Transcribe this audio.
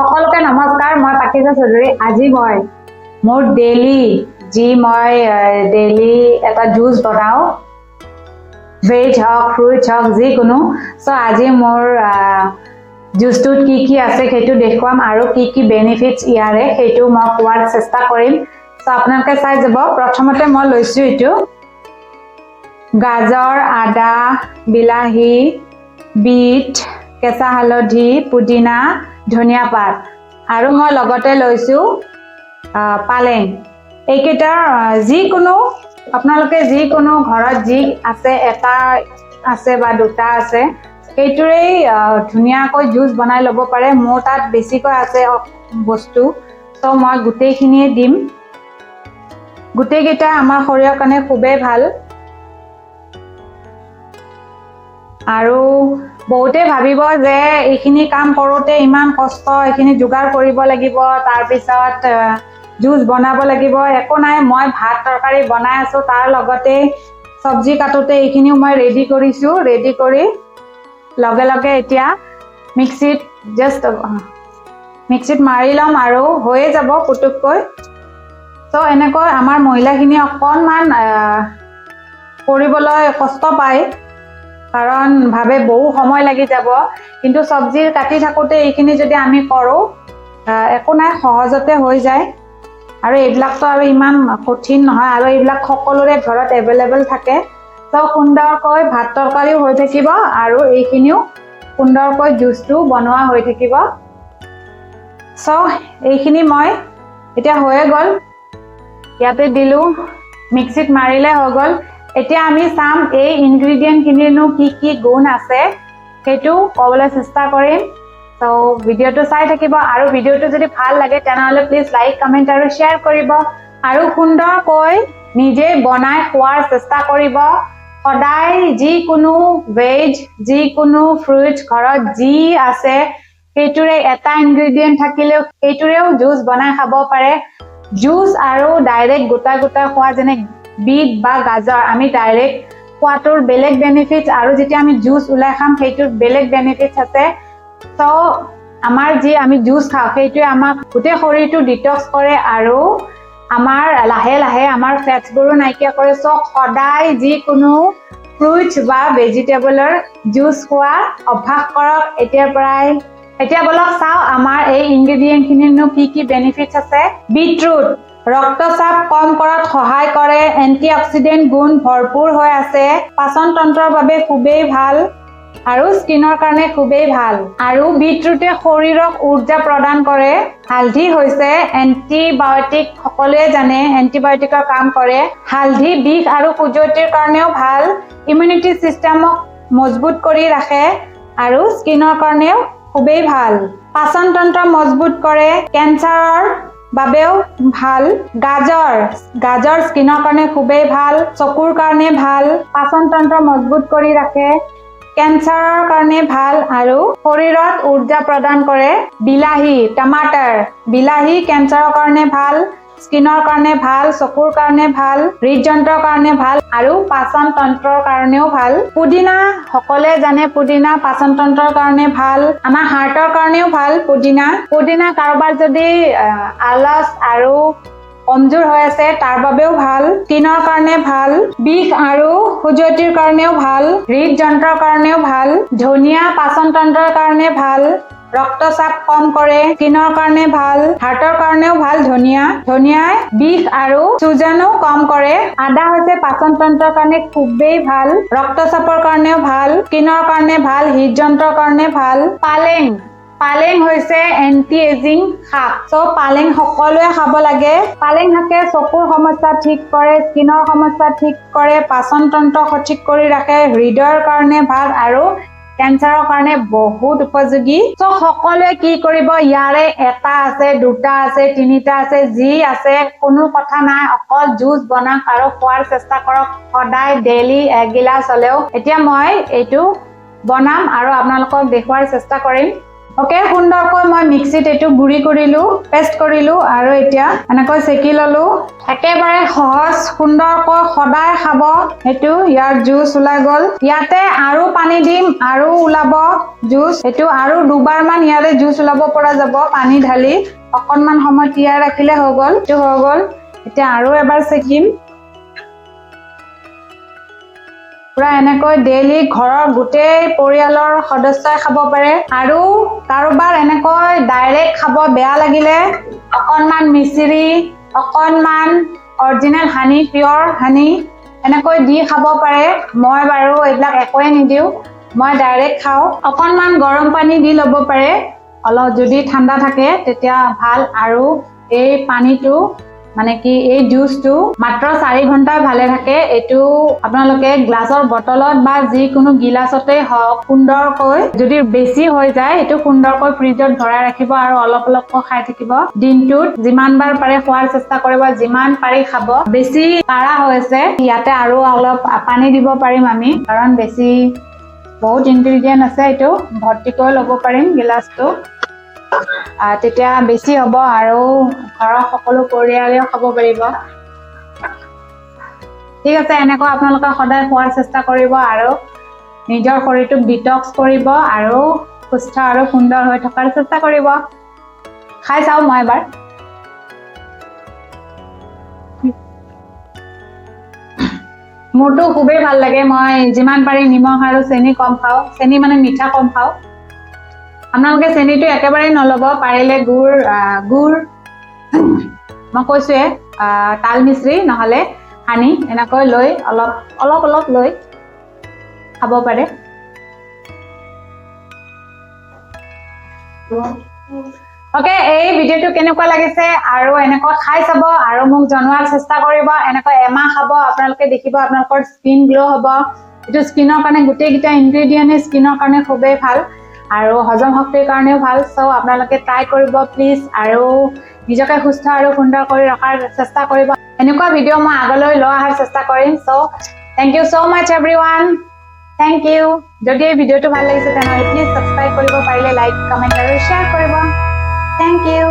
সকলোকে নমস্কাৰ মই পাকিজা চৌধুৰী আজি মই মোৰ ডেইলি এটা জুচ বনাও ভেজ হক ফ্ৰুটছ হক যিকোনো সো আজি মোৰ জুচটোত কি আছে সেইটো দেখুৱাম আৰু কি বেনিফিটস ইয়াৰে সেইটো মই কোৱাৰ চেষ্টা কৰিম সো আপোনালোকে চাই যাব প্ৰথমতে মই লৈছো এটো গাজৰ আদা বিলাহী বিট কেঁচা হালধি পুদিনা ধনিয়া পাত আৰু মই লগতে লৈছো পালেং এইকেইটাৰ যিকোনো আপোনালোকে যিকোনো ঘৰত যি আছে এটা আছে বা দুটা আছে এইটোৰেই ধুনীয়াকৈ জুচ বনাই ল'ব পাৰে মোৰ তাত বেছিকৈ আছে বস্তু তো মই গোটেইখিনিয়ে দিম গোটেইকেইটা আমাৰ শৰীৰৰ কাৰণে খুবেই ভাল আৰু বহুতে ভাবিব যে এইখিনি কাম কৰোতে ইমান কষ্ট এইখিনি যোগাৰ কৰিব লাগিব তাৰ পিছত জুচ বনাব লাগিব একো নাই মই ভাত তৰকাৰী বনাই আছো তাৰ লগতে সবজি কাটোতে এইখিনিও মই ৰেডি কৰিছো ৰেডি কৰি লগে লগে এতিয়া মিক্সিত মাৰি লম আৰু হৈয়ে যাব পুতুককৈ তো এনেকৈ আমাৰ মহিলাখিনি অকণমান কৰিবলৈ কষ্ট পায় কাৰণ ভাবে বহু সময় লাগি যাব কিন্তু সবজি কাটি থাকোতে এইখিনি যদি আমি কৰো একো নাই সহজতে হৈ যায় আৰু এইবিলাকটো আৰু ইমান কঠিন নহয় আৰু এইবিলাক সকলোৰে ঘৰত এভেইলেবল থাকে তো সুন্দৰকৈ ভাত তৰকাৰীও হৈ থাকিব আৰু এইখিনিও সুন্দৰকৈ জুচটো বনোৱা হৈ থাকিব সো এইখিনি মই এতিয়া হৈয়ে গ'ল ইয়াতে দিলো মিক্সিত মাৰিলে হৈ গ'ল এতিয়া আমি চাম এই ইনগ্ৰেডিয়েন্ট খিনিৰনো কি গুণ আছে সেইটো ক'বলৈ চেষ্টা কৰিম তো ভিডিওটো চাই থাকিব আৰু ভিডিওটো যদি ভাল লাগে তেনেহলে প্লিজ লাইক কমেন্ট আৰু শেয়াৰ কৰিব আৰু সুন্দৰকৈ নিজে বনাই খোৱাৰ চেষ্টা কৰিব সদায় যিকোনো ভেজ যিকোনো ফ্ৰুটছ ঘৰত যি আছে সেইটোৰে এটা ইনগ্ৰেডিয়েন্ট থাকিলেও সেইটোৰেও জুচ বনাই খাব পাৰে জুচ আৰু ডাইৰেক্ট গোটা খোৱা যেনে বিট বা গাজৰ আমি ডাইৰেক্ট খোৱাটোৰ বেলেগ বেনিফিটস আৰু যেতিয়া আমি জুচ উলাই খাম সেইটোৰ বেলেগ বেনিফিটস আছে তো আমাৰ যি আমি জুচ খাওঁ সেইটোৱে আমাক গোটেই শৰীৰটো ডিটক্স কৰে আৰু আমাৰ লাহে লাহে আমাৰ ফেটছবোৰো নাইকিয়া কৰে সো সদায় যিকোনো ফ্ৰুটছ বা ভেজিটেবলৰ জুচ খোৱা অভ্যাস কৰক এতিয়া বলক চাও আমাৰ এই ইনগ্ৰেডিয়েন্ট খিনিৰনো কি বেনিফিটস আছে বিটৰুট ৰক্তচাপ কম কৰাত সহায় কৰে এন্টিঅক্সিডেন্ট গুণ ভৰপূৰ হৈ আছে পাচন তন্ত্ৰৰ বাবে খুবেই ভাল আৰু স্কিনৰ কাৰণে খুবেই ভাল আৰু বিটৰুটে শৰীৰক ঊৰ্জা প্ৰদান কৰে হালধি হৈছে এন্টিবায়োটিক সকলোৱে জানে এন্টিবায়োটিকৰ কাম কৰে হালধি বিষ আৰু খুজতিৰ কাৰণেও ভাল ইমিউনিটি সিস্টেমক মজবুত কৰি ৰাখে আৰু স্কিনৰ কাৰণেও খুবেই ভাল পাচন তন্ত্ৰ মজবুত কৰে কেঞ্চাৰৰ বাবেও ভাল গাজৰ স্কিনৰ কাৰণে খুবেই ভাল চকুৰ কাৰণে ভাল পাচন তন্ত্ৰ মজবুত কৰি ৰাখে কেঞ্চাৰৰ কাৰণে ভাল আৰু শৰীৰত ঊৰ্জা প্ৰদান কৰে বিলাহী কেঞ্চাৰৰ কাৰণে ভাল স্কিনৰ কাৰণে ভাল চকুৰ কাৰণে ভাল হৃদযন্ত্ৰৰ কাৰণে ভাল আৰু পাচন তন্ত্ৰৰ কাৰণেও ভাল পুদিনা সকলোৱে জানে পুদিনা পাচন তন্ত্ৰৰ কাৰণে ভাল আমাৰ হাৰ্টৰ কাৰণেও ভাল পুদিনা কাৰোবাৰ যদি আলস আৰু কমজোৰ হৈ আছে তাৰ বাবেও ভাল স্কিনৰ কাৰণে ভাল বিষ আৰু খুজতিৰ কাৰণেও ভাল হৃদযন্ত্ৰৰ কাৰণেও ভাল ধনিয়া পাচন তন্ত্ৰৰ কাৰণে ভাল ৰক্তচাপ কম কৰে স্কিনৰ কাৰণে ভাল হাৰ্টৰ কাৰণেও ভাল ধনিয়াই বিষ আৰু চুজনো কম কৰে আদা হৈছে পাচন তন্ত্ৰৰ কাৰণে খুবেই ভাল ৰক্তচাপৰ কাৰণেও ভাল স্কিনৰ কাৰণে ভাল হৃদযন্ত্ৰৰ কাৰণে ভাল পালেং হৈছে এন্টি এজিং শাক সো পালেং সকলোৱে খাব লাগে পালেং শাকে চকুৰ সমস্যা ঠিক কৰে স্কিনৰ সমস্যা ঠিক কৰে পাচন তন্ত্ৰ সঠিক কৰি ৰাখে হৃদয়ৰ কাৰণে ভাল আৰু কেঞ্চাৰৰ কাৰণে বহুত উপযোগী সো সকলোৱে কি কৰিব ইয়াৰে এটা আছে দুটা আছে তিনিটা আছে যি আছে কোনো কথা নাই অকল জুচ বনাওক আৰু খোৱাৰ চেষ্টা কৰক সদায় ডেইলি এক গিলাচ হলেও এতিয়া মই এইটো বনাম আৰু আপোনালোকক দেখুৱাৰ চেষ্টা কৰিম ওকে সুন্দৰকৈ মই মিক্সিত এটো গুৰি কৰিলো পেষ্ট কৰিলো আৰু এতিয়া এনেকৈ সেকি ললো একেবাৰে সহজ সুন্দৰকৈ সদায় খাব এটো ইয়াৰ জুচ ওলাই গল ইয়াতে আৰু পানী দিম আৰু ওলাব জুচ এটো আৰু দুবাৰ মান ইয়াৰে জুচ ওলাব পৰা যাব পানী ঢালি অকনমান সময় তিয়াই ৰাখিলে হৈ গল এটো হৈ গল এতিয়া আৰু এবাৰ সেকিম পুৰা এনেকৈ ডেইলি ঘৰৰ গোটেই পৰিয়ালৰ সদস্যই খাব পাৰে আৰু কাৰোবাৰ এনেকৈ ডাইৰেক্ট খাব বেয়া লাগিলে অকনমান মিশ্ৰি অকনমান অৰিজিনেল হানি পিওৰ হানি এনেকৈ দি খাব পাৰে মই বাৰু এইবিলাক একোৱে নিদিও মই ডাইৰেক্ট খাও অকনমান গৰম পানী দি লব পাৰে অলপ যদি ঠাণ্ডা থাকে তেতিয়া ভাল আৰু এই পানীটো মানে কি এই জুচটো মাত্ৰ 4 ঘণ্টা ভালে থাকে এটো আপোনালোকে গ্লাছৰ বটলত বা যি কোনো গিলাসতে হওক সুন্দৰকৈ যদি বেছি হৈ যায় এটো সুন্দৰকৈ ফ্ৰিজত ভৰাই ৰাখিব আৰু অলপ অলপকৈ খাই থাকিব দিনটোত যিমান বাৰ পাৰে খোৱাৰ চেষ্টা কৰিব যিমান পাৰি খাব বেছি কাৰা হৈছে ইয়াতে আৰু অলপ পানী দিব পাৰিম আমি কাৰণ বেছি বহুত ইনগ্ৰেডিয়েন্ট আছে এটো ভৰ্তি কৰি ল'ব পাৰিম গিলাসটো তেতিয়া বেছি হ'ব আৰু ঘৰৰ সকলো পৰিয়ালেও খাব পাৰিব ঠিক আছে এনেকৈ আপোনালোকে সদায় খোৱাৰ চেষ্টা কৰিব আৰু নিজৰ শৰীৰটোক ডিটক্স কৰিব আৰু সুস্থ আৰু সুন্দৰ হৈ থকাৰ চেষ্টা কৰিব খাই চাও মই এবাৰ মোৰটো খুবেই ভাল লাগে মই যিমান পাৰি নিমখ আৰু চেনি কম খাও চেনি মানে মিঠা কম খাও আপোনালোকে চেনিটো একেবাৰে নলব পাৰিলে গুড় মই কৈছোৱে তাল মিশ্ৰি নহলে হানি এনেকৈ লৈ অলপ লৈ খাব পাৰে ওকে এই ভিডিওটো কেনেকুৱা লাগিছে আৰু এনেকৈ খাই চাব আৰু মোক জনোৱাৰ চেষ্টা কৰিব এনেকৈ এমাহ খাব আপোনালোকে দেখিব আপোনালোকৰ স্কিন গ্লো হ'ব এটো স্কিনৰ কাৰণে গোটেইকিটা ইনগ্ৰেডিয়েন্ট স্কিনৰ কাৰণে খুবেই ভাল আৰু হজম শক্তিৰ কাৰণেও ভাল সো আপোনালোকে ট্ৰাই কৰিব প্লিজ আৰু নিজকে সুস্থ আৰু সুন্দৰ কৰি ৰখাৰ চেষ্টা কৰিব এনেকুৱা ভিডিও মই আগলৈ লৈ অহাৰ চেষ্টা কৰিম সো থ্যাংক ইউ সো মাচ এভৰিওয়ান থ্যাংক ইউ যদি এই ভিডিওটো ভাল লাগিছে তেনে প্লিজ সাবস্ক্ৰাইব কৰিব পাৰিলে লাইক কমেন্ট আৰু শেয়াৰ কৰিব থ্যাংক ইউ